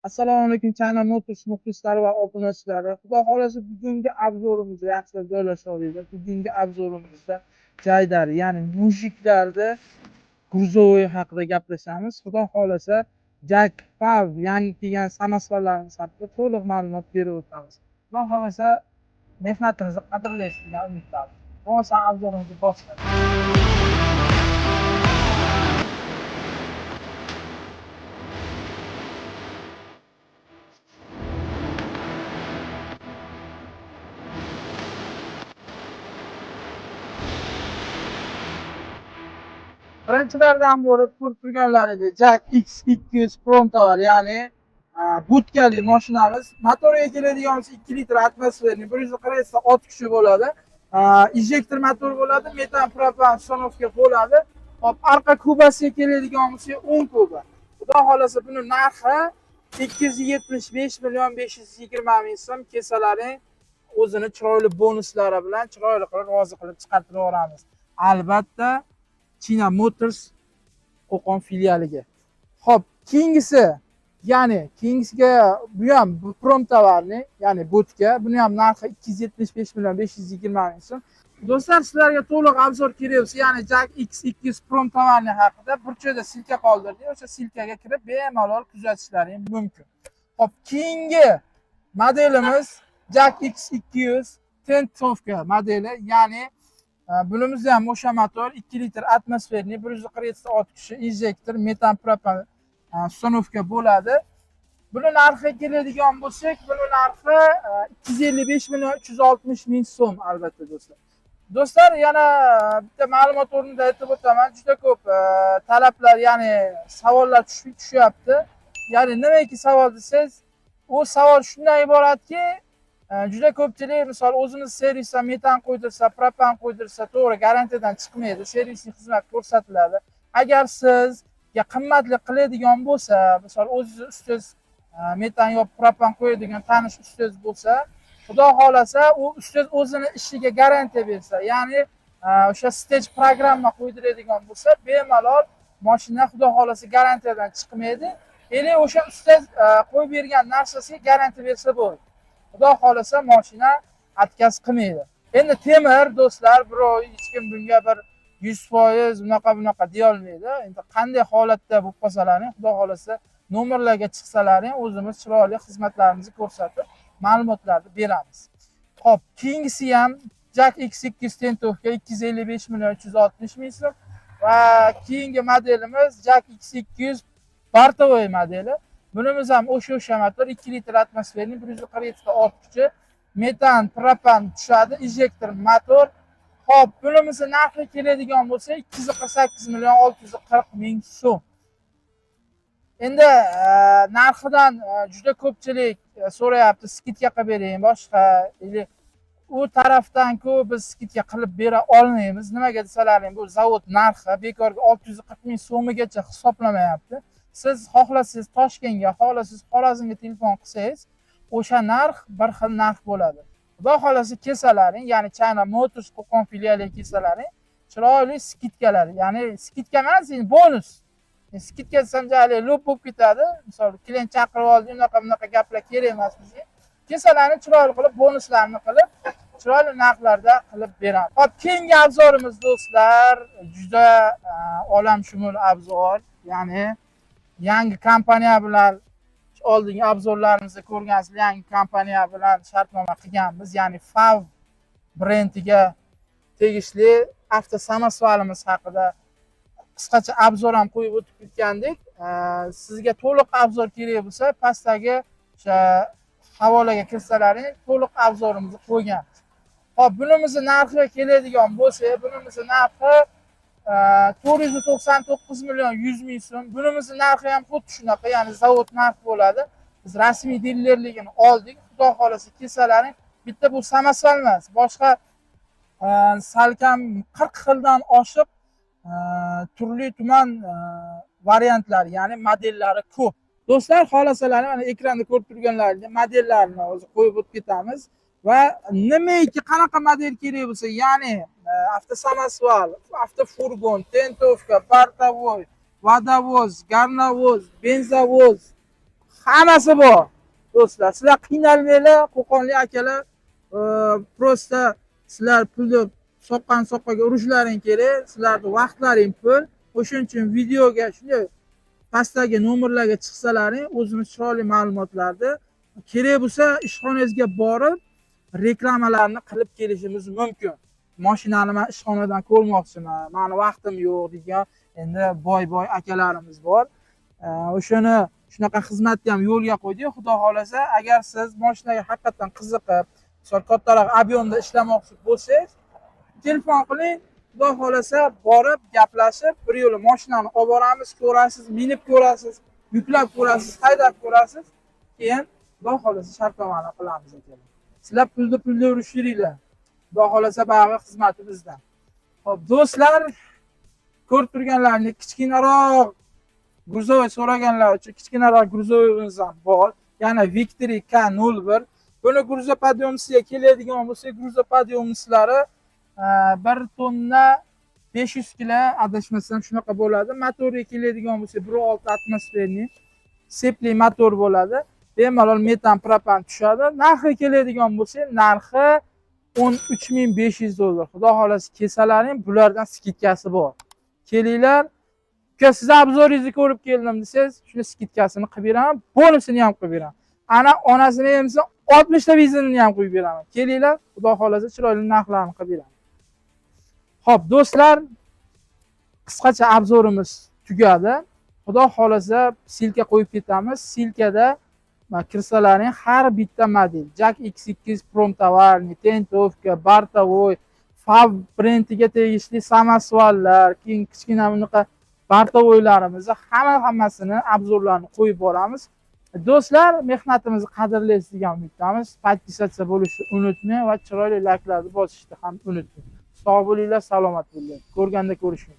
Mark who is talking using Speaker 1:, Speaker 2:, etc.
Speaker 1: Assalomu alaykum China Motors muxlislari va obunachilari. Xudo xolasa bugungi obzorimizda yaxshilab joylashamiz. Bugungi obzorimizda Jaydar, ya'ni mujiklarda gruzovoy haqida gaplashamiz. Xudo xolasa Jak Pav yangi kelgan samosvallarimiz haqida to'liq ma'lumot berib o'tamiz. Xudo xolasa mehnatimizni qadrlaysiz degan umiddamiz. Bo'lmasa obzorimizni boshlaymiz. Birinchilardan bo'lib ko'rib turganlaringiz Jak X200 Pronto var, ya'ni butkali mashinamiz. Motoriga keladigan bo'lsa 2 litr atmosferli 140 kuchi bo'ladi. Injektor motor bo'ladi, metan propan uстановка bo'ladi. Hop, arqa kubasiga keladigan bo'lsa 10 kuba. Xudo xolasa buni narxi 275 million 520 ming so'm. Kesalaring o'zini chiroyli bonuslari bilan chiroyli qilib rozi qilib chiqartirib yuboramiz. Albatta China Motors Qo'qon filialiga. Xo'p, keyingisiga bu ham prom tovarni, ya'ni butka. Buni ham narxi 275 million 520 ming so'm. Do'stlar, sizlarga to'liq obzor kerak bo'lsa, ya'ni Jak X200 prom tovarni haqida bir joyda silka qoldirdik. O'sha silkaga kirib bemalol kuzatishlaring mumkin. Xo'p, keyingi modelimiz Jak X200 tentovka modeli, ya'ni bunimizda ham o'sha motor 2 litr atmosferli 147 kuchi injektor metan propan uстановка bo'ladi. Buni narxiga keladigan bo'lsak, buni narxi 255 million 360 ming so'm albatta do'stlar. Do'stlar, yana bitta ma'lumot o'rnida aytib o'taman. Juda ko'p talablar, ya'ni savollar tushyapti. Ya'ni nimaki savol desangiz, u savol shundan iboratki, juda ko'pchilik misol o'zimiz servisdan metan qo'ydirsa, propan qo'ydirsa, to'g'ri garantiyadan chiqmaydi, servisning xizmat ko'rsatiladi. Agar sizga qimmatli qiladigan bo'lsa, misol o'zingiz ustoz metan yo propan qo'yadigan tanish ustoz bo'lsa, xudo xolasa u ustoz o'zini ishiga garantiya bersa, ya'ni o'sha stage programma qo'ydiradigan bo'lsa, bemalol mashina xudo xolasa garantiyadan chiqmaydi. Ya'ni o'sha ustoz qo'yib bergan narsasiga garantiya bersa bo'ladi. Xudo xolasa mashina atkaz qilmaydi. Endi temir do'stlar, birov hech kim bunga bir 100% bunaqa deya olmaydi. Endi qanday holatda bo'lib qolsalaring, xudo xolasa nomerlarga chiqsalaring, o'zimiz chiroyli xizmatlarimizni ko'rsatib, ma'lumotlarni beramiz. Xo'p, keyingisi ham Jak X200 tentovka 255 million 360 ming so'm va keyingi modelimiz Jak X200 Bartovoy modeli. Bunimiz ham o'sha motor 2 litr atmosferli 147 kuchi metan propan tushadi, injektor motor. Xo'p, bunimizni narxi keladigan bo'lsa 248 million 640 ming so'm. Endi narxidan juda ko'pchilik so'rayapti, skidka qilib bering, boshqa u tarafdan-ku biz skidka qilib bera olmaymiz. Nimaga desalaring, bu zavod narxi bekorga 640 ming so'migacha hisoblamayapti. Siz xohlasangiz Toshkentga, xohlasangiz Xorazmga telefon qilsangiz, o'sha narx bir xil narx bo'ladi. Xudo xolasa kelsalaring, ya'ni China Motors Qo'qon filialiga kelsalaring, chiroyli skidkalar, ya'ni skidka emas, bonus. Skidka desam jali lo'p bo'lib ketadi. Misol, klient chaqirib oldi, bunaqa gaplar kerak emas bizga. Kelsalaring chiroyli qilib bonuslarni qilib, chiroyli narxlarda qilib beramiz. Hop, keyingi obzorimiz do'stlar, juda olamshumul obzor, ya'ni yangi kompaniya bilan oldingi obzorlarimizda ko'rgansiz, yangi kompaniya bilan shartnoma qilganmiz, ya'ni Fav brendiga tegishli avtosamosvalimiz haqida qisqacha obzor ham qo'yib o'tib ketgandik. Sizga to'liq obzor kerak bo'lsa, pastdagi o'sha havolaga kirsalaring, to'liq obzorimizni qo'yganmiz. Hop, bunimizni narxiga keladigan bo'lsa, bunimizni narxi 499 million 100 ming so'm. Bunimizni narxi ham xuddi shunaqa, ya'ni zavod narxi bo'ladi. Biz rasmiy dilerligini oldik. Xudo xolasa kelsalaring, bitta bu samosval emas, boshqa salkam 40 xildan oshiq turli tuman variantlar, ya'ni modellari ko'p. Do'stlar, xohlasalar mana ekranda ko'rib turganlaringiz modellarni o'zi qo'yib o'tib ketamiz va nimaiki qanaqa model kerak bo'lsa, ya'ni avtosamosval, avtofurgon, tentovka, bartovoy, vodovoz, garnovoz, benzovoz, hammasi bor. Do'stlar, sizlar qiynalmanglar, Qo'qonlik akalar. Prosta sizlar pulni soqqaga urishlaring kerak. Sizlarning vaqtlaring pul. O'shuning uchun videoga shunday pastdagi nomerlarga chiqsalaring, o'zimiz chiroyli ma'lumotlarni kerak bo'lsa ishxonangizga borib reklamalarni qilib kelishimiz mumkin. Mashinani men ishxonadan ko'rmoqchiman, meni vaqtim yo'q degan endi boy akalarimiz bor. O'shani shunaqa xizmatni ham yo'lga qo'ydik. Xudo xolasa, agar siz mashinaga haqiqatan qiziqib, kattaroq abyomda ishlamoqchi bo'lsangiz, telefon qiling. Xudo xolasa borib gaplashib, bir yo'la mashinani olib boramiz, ko'rasiz, minib ko'rasiz, yuklab ko'rasiz, haydab ko'rasiz. Keyin Xudo xolasa shartnomani qilamiz akalar. Sizlar pulda urishiringlar. Xudo xolasa bag'i xizmati bizdan. Xo'p, do'stlar, ko'rib turganlaringiz kichkinaroq gruzovoy so'raganlar uchun kichkinaroq gruzovoyimiz ham bor. Yana Victory K01. Buni gruzopodiyomisiga keladigan bo'lsa, gruzopodiyomlari 1 tonna 500 kg adashmasam shunaqa bo'ladi. Motoriga keladigan bo'lsa 1.6 atmosferli sepli motor bo'ladi. Bemalol metan propan tushadi. Narxi keladigan bo'lsa, narxi $13,500. Xudo xolasa kesalaring, bulardan skidkasi bor. Kelinglar. Siz obzoringizni ko'rib keldim desangiz, shuni skidkasini qilib beraman, bonusini ham qilib beraman. Ana onasini emsa 60 ta vizinini ham qo'yib beraman. Kelinglar, Xudo xolasa chiroyli narxlarni qilib beraman. Xo'p, do'stlar, qisqacha obzorimiz tugadi. Xudo xolasa silka qo'yib ketamiz. Silkada kirsalaring har bitta model Jack X2 Promtovarniy, Tentovka, Bartavoy, Fab brendiga tegishli samasvallar, keyin kichkina bunaqa Bartavoylarimizni hammasini obzorlarini qo'yib boramiz. Do'stlar, mehnatimizni qadrlaysiz degan umiddamiz. Podpisatsiya bo'lishni unutmang va chiroyli layklarni bosishni ham unutmang. Sog' bo'linglar, salomat bo'linglar. Ko'rganda ko'rishing.